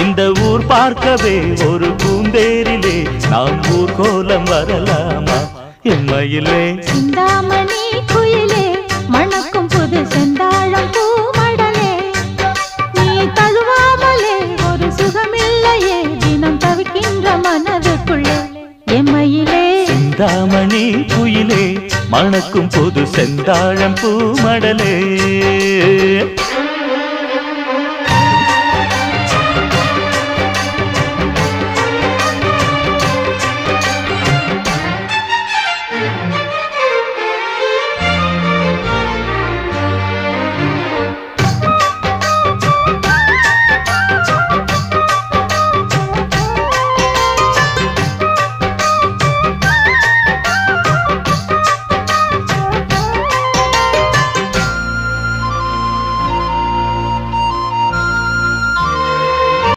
இந்த ஊர் பார்க்கவே ஒரு பூந்தேரிலே நாம் ஊர்கோலம் வரலாமா எம்மையிலே சிந்தாமணி குயிலே மணக்கும் புது செந்தாழம் பூமடலே நீ தழுவாமலே ஒரு சுகமில்லையே தினம் தவிக்கின்ற மனதுக்குள்ளே எம்மையிலே சிந்தாமணி குயிலே மணக்கும் புது செந்தாழம் பூமடலே